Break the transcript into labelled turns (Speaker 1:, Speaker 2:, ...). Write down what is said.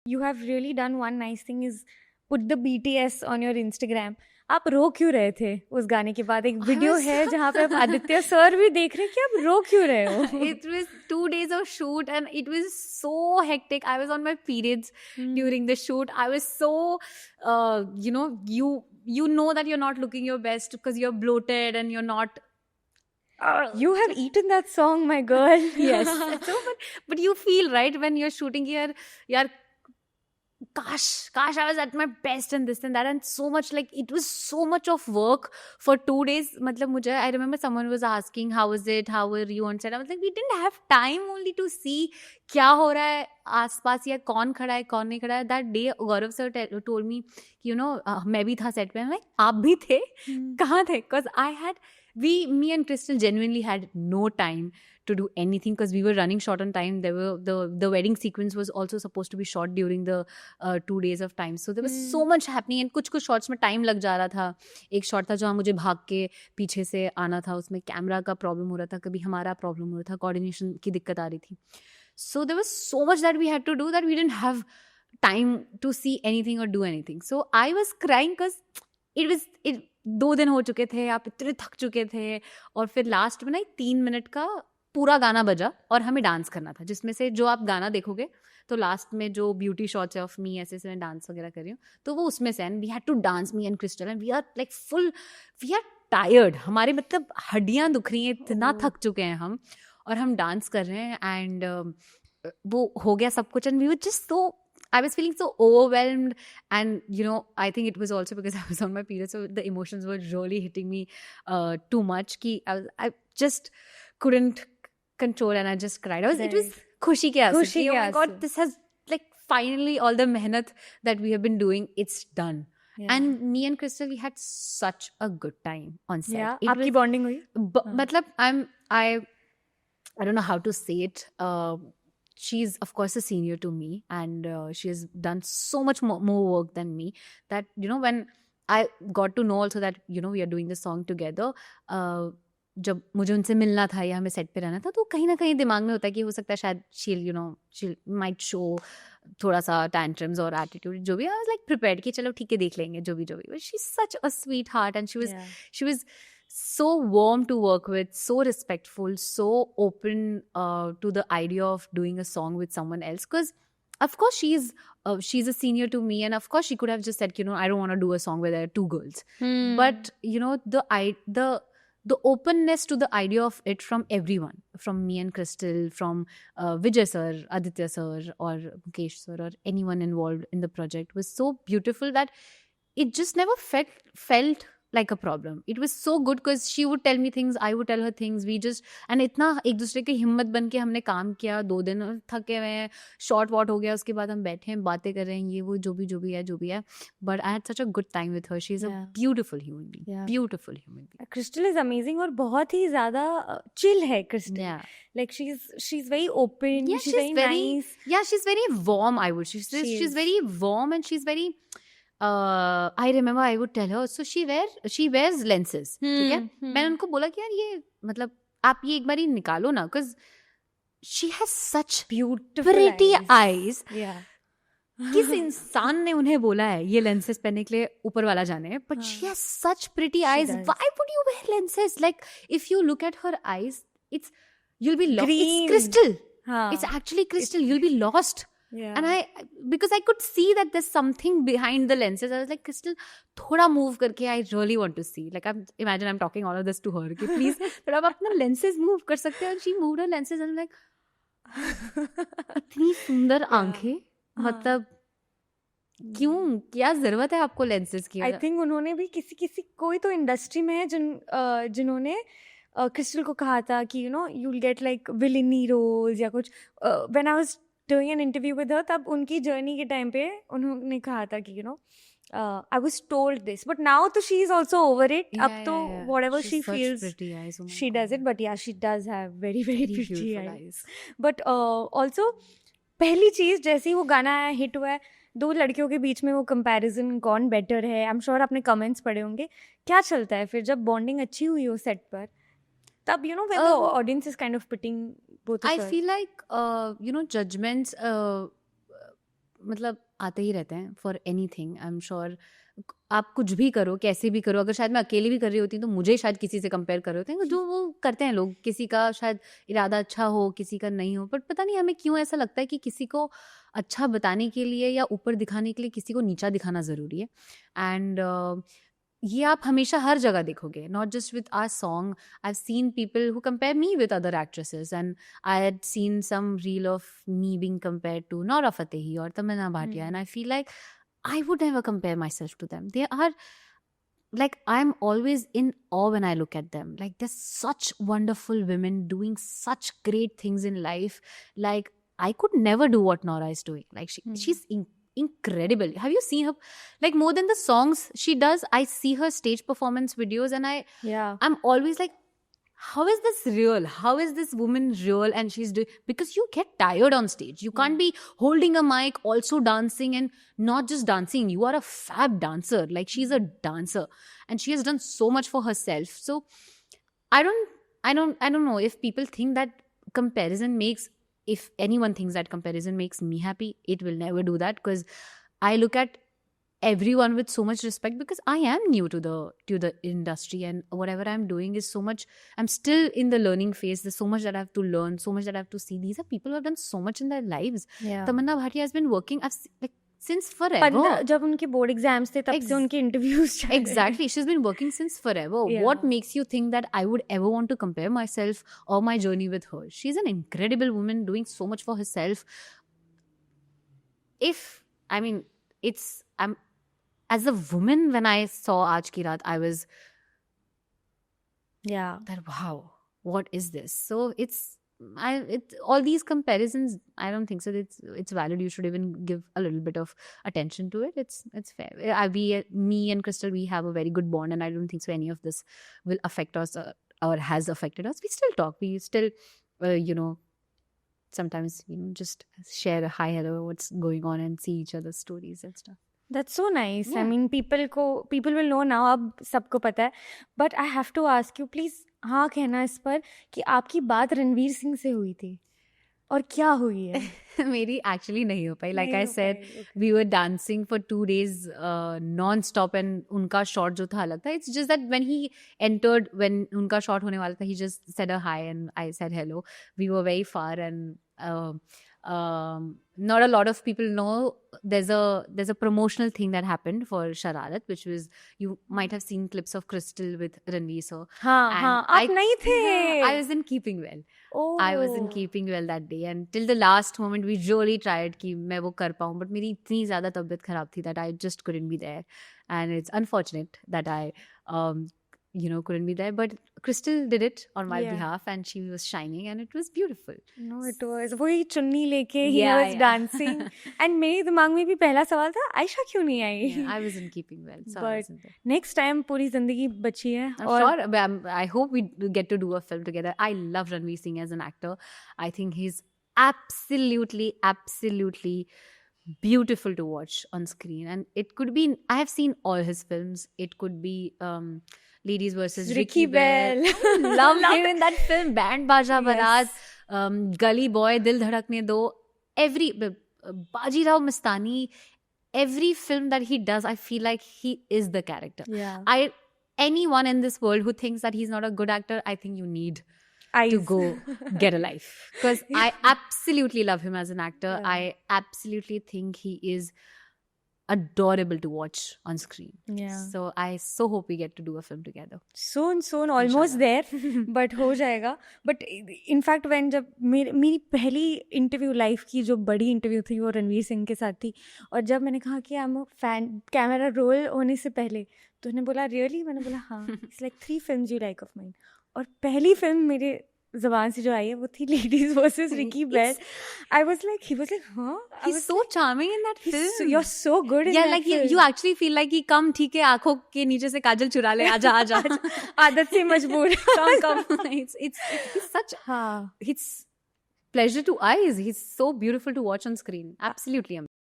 Speaker 1: You have really done one nice thing is put the BTS on your Instagram. आप रो क्यों रहे थे उस गाने के बाद? एक वीडियो है जहाँ पे आप आदित्य सर भी देख रहे हैं कि आप रो क्यों रहे हो?
Speaker 2: It was 2 days of shoot and it was so hectic. I was on my periods during the shoot. I was so, you know that you're not looking your best because you're bloated and you're not.
Speaker 1: You have eaten that song, my girl.
Speaker 2: Yes. So, but you feel right when you're shooting here, yaar, gosh, I was at my best and this and that, and so much, like, it was so much of work for 2 days. I remember someone was asking, how was it, how were you on set? I was like, we didn't have time only to see क्या हो रहा है आसपास या कौन खड़ा है कौन नहीं खड़ा है. That day Gaurav sir told me, मैं भी था set पे. I'm like, आप भी थे? कहाँ थे? Because me and Crystal genuinely had no time to do anything because we were running short on time. The wedding sequence was also supposed to be shot during the 2 days of time. So there was so much happening and कुछ shots में time लग जा रहा था. एक shot था जहाँ मुझे भाग के पीछे से आना था, उसमें कैमरा का प्रॉब्लम हो रहा था, कभी हमारा प्रॉब्लम हो रहा था, कोऑर्डिनेशन की दिक्कत आ रही थी. So there was so much that we had to do that we didn't have time to see anything or do anything. So I was crying because it 2 दिन हो चुके थे, आप इतने थक चुके थे, और फिर लास्ट में ना 3 मिनट का पूरा गाना बजा और हमें डांस करना था, जिसमें से जो आप गाना देखोगे तो लास्ट में जो ब्यूटी शॉट्स है ऑफ मी ऐसे मैं डांस वगैरह कर रही हूँ, तो वो उसमें से. And we had to dance, me and Crystal, and we are like we are tired, हमारे मतलब हड्डियां दुख रही हैं, इतना थक चुके हैं हम, और हम डांस कर रहे हैं. एंड वो हो गया सब कुछ, and we were just so, I was feeling so overwhelmed, and I think it was also because I was on my period, so the emotions were really hitting me too much. I just couldn't control, and I just cried. It was khushi ke aasu. Oh my God, this has, like, finally all the mehnat that we have been doing, it's done. Yeah. And me and Crystal, we had such a good time on set.
Speaker 1: Yeah, aapki bonding hui?
Speaker 2: Matlab, I don't know how to say it. She's of course a senior to me, and she has done so much more work than me, that when I got to know also that we are doing the song together, जब मुझे उनसे मिलना था या हमें set पे रहना था, तो कहीं ना कहीं दिमाग में होता है कि हो सकता है शायद she'll might show थोड़ा सा tantrums और attitude जो भी. I was like prepared कि चलो ठीक है देख लेंगे जो भी. But she's such a sweetheart, and she was so warm to work with, so respectful, so open to the idea of doing a song with someone else. Because of course she's a senior to me, and of course she could have just said, I don't want to do a song where there are 2 girls. But the openness to the idea of it from everyone, from me and Crystal, from Vijay sir, Aditya sir, or Mukesh sir, or anyone involved in the project, was so beautiful that it just never felt like a problem. It was so good because she would tell me things, I would tell her things. We just, and इतना एक दूसरे की हिम्मत बन के हमने काम किया. 2 दिन थके हुए हैं, शॉर्ट वॉट हो गया, उसके बाद हम बैठे हैं, बातें कर रहे हैं, ये वो जो भी है. But I had such a good time with her. She's a beautiful human being. Yeah. Beautiful human being.
Speaker 1: Crystal is amazing और बहुत ही ज़्यादा chill है Crystal. Yeah. Like she's very open. Yeah, she's very nice.
Speaker 2: Yeah, she's very warm. I would. She's very warm, and she's very. I remember I would tell her, so she wears lenses. ठीक है, मैंने उनको बोला कि यार ये मतलब आप ये एक बारी निकालो ना, because she has such
Speaker 1: beautiful
Speaker 2: pretty eyes.
Speaker 1: Yeah.
Speaker 2: किस इंसान ने उन्हें बोला है ये लेंसेज पहनने के लिए ऊपर वाला जाने हैं? But she has such pretty eyes. Why would you wear lenses? Like, if you look at her eyes, you'll be lost. It's crystal. It's actually crystal. You'll be lost. Yeah. And because I could see that there's something behind the lenses, I was like, Crystal, thoda move karke, I really want to see. Like, imagine I'm talking all of this to her. Okay, please, but आप अपना lenses move कर सकते हो. And she moved her lenses, and I'm like, इतनी सुंदर आंखें, मतलब क्यों, क्या जरूरत है आपको lenses की?
Speaker 1: I think उन्होंने भी किसी कोई तो इंडस्ट्री में है जिन्होंने क्रिस्टल को कहा था कि you'll get like villainy roles या कुछ. When I was doing an interview with her, तब उनकी जर्नी के टाइम पे उन्होंने कहा था कि I was told this, but now तो she is also over it. अब तो whatever she feels, she does it. But yeah, she does have very very pretty eyes. But also पहली चीज, जैसे ही वो गाना हिट हुआ है, 2 लड़कियों के बीच में वो कंपैरिजन कौन बेटर है, आई एम श्योर आपने कमेंट्स पढ़े होंगे. क्या चलता है फिर जब बॉन्डिंग अच्छी हुई हो सेट पर, तब when the audience is kind of pitting both of us?
Speaker 2: I feel like judgments मतलब आते ही रहते हैं for anything. I am sure आप कुछ भी करो, कैसे भी करो, अगर शायद मैं अकेली भी कर रही होती तो मुझे शायद किसी से कंपेयर कर रहे होते हैं, जो वो करते हैं लोग. किसी का शायद इरादा अच्छा हो, किसी का नहीं हो, बट पता नहीं हमें क्यों ऐसा लगता है कि किसी को अच्छा बताने के लिए या ऊपर दिखाने के लिए किसी को नीचा दिखाना ज़रूरी है. एंड ये आप हमेशा हर जगह देखोगे, not just with our song. I have seen people who compare me with other actresses, and I had seen some reel of me being compared to Nora Fatehi और Tamannaah Bhatia, and I feel like I would never compare myself to them. They are like, I'm always in awe when I look at them. Like, they're such wonderful women doing such great things in life. Like, I could never do what Nora is doing. Like, she's incredible. Have you seen her? Like, more than the songs she does, I see her stage performance videos, and I'm always like, how is this real? How is this woman real? And she's doing, because you get tired on stage. You can't be holding a mic, also dancing, and not just dancing. You are a fab dancer. Like, she's a dancer, and she has done so much for herself. So I don't know if people think that comparison makes, if anyone thinks that comparison makes me happy, it will never do that, because I look at everyone with so much respect, because I am new to the industry, and whatever I'm doing is so much, I'm still in the learning phase. There's so much that I have to learn, so much that I have to see. These are people who have done so much in their lives. Tamanna Bhatia has been working since forever.
Speaker 1: जब उनके board exams थे तब से उनके interviews
Speaker 2: Exactly, she's been working since forever. What makes you think that I would ever want to compare myself or my journey with her? She's an incredible woman doing so much for herself. As a woman, when I saw Aaj Ki Raat, I was that, wow, what is this? So all these comparisons, I don't think so. It's valid. You should even give a little bit of attention to it. It's fair. Me and Crystal, we have a very good bond, and I don't think so any of this will affect us or has affected us. We still talk. We still, sometimes just share a hi, hello, what's going on, and see each other's stories and stuff.
Speaker 1: That's so nice. I mean, people will know now. अब सबको पता है. But I have to ask you, please, हाँ कहना इस पर कि आपकी बात रणवीर सिंह से हुई थी और क्या हुई है?
Speaker 2: मेरी actually नहीं हो पाई. Like I said, we were dancing for 2 days non-stop, and उनका shot जो था अलग था. It's just that when he entered, when उनका shot होने वाला था, he just said a hi and I said hello. We were very far, and not a lot of people know there's a promotional thing that happened for Shararat, which was, you might have seen clips of Crystal with Ranveer sir.
Speaker 1: आप नहीं थे.
Speaker 2: I was in keeping well. I was in keeping well that day, and till the last moment we really tried कि मैं वो कर पाऊँ, but मेरी इतनी ज़्यादा तबीयत खराब थी that I just couldn't be there, and it's unfortunate that I couldn't be there, but Crystal did it on my behalf, and she was shining, and it was beautiful.
Speaker 1: No, it was. वही चुन्नी लेके he was dancing, and मेरे दिमाग में भी पहला सवाल था, आयशा क्यों नहीं आई?
Speaker 2: I wasn't keeping well, so
Speaker 1: but
Speaker 2: I wasn't there.
Speaker 1: Next time पूरी जिंदगी बची है.
Speaker 2: I'm sure. I hope we get to do a film together. I love Ranveer Singh as an actor. I think he's absolutely beautiful to watch on screen, and it could be, I have seen all his films. It could be Ladies versus Ricky Bell. Love him in that film. Band Baja Barat, Gully Boy, Dil Dhadakne Do, every Bajirao Mastani, every film that he does, I feel like he is the character. Anyone in this world who thinks that he's not a good actor, I think you need to go get a life, because I absolutely love him as an actor. I absolutely think he is adorable to watch on screen. So I so hope we get to do a film together. Soon,
Speaker 1: almost there, but हो जाएगा. But in fact, when जब मेरी पहली interview life की जो बड़ी interview थी वो रणवीर सिंह के साथ थी, और जब मैंने कहा कि I am a fan, camera roll होने से पहले, तो उन्होंने बोला रियली? मैंने बोला हाँ. It's like 3 films you like of mine. और पहली फिल्म मेरे ज़बान से जो आई है वो थी Ladies versus Ricky Bell. He was like, huh?
Speaker 2: He's so charming in that film.
Speaker 1: You're so good in that
Speaker 2: like
Speaker 1: film.
Speaker 2: You actually feel like कि कम ठीक है, आँखों के नीचे से काजल चुरा ले, आजा
Speaker 1: आदत से मजबूर.
Speaker 2: Come. It's such it's pleasure to eyes. He's so beautiful to watch on screen. Absolutely amazing.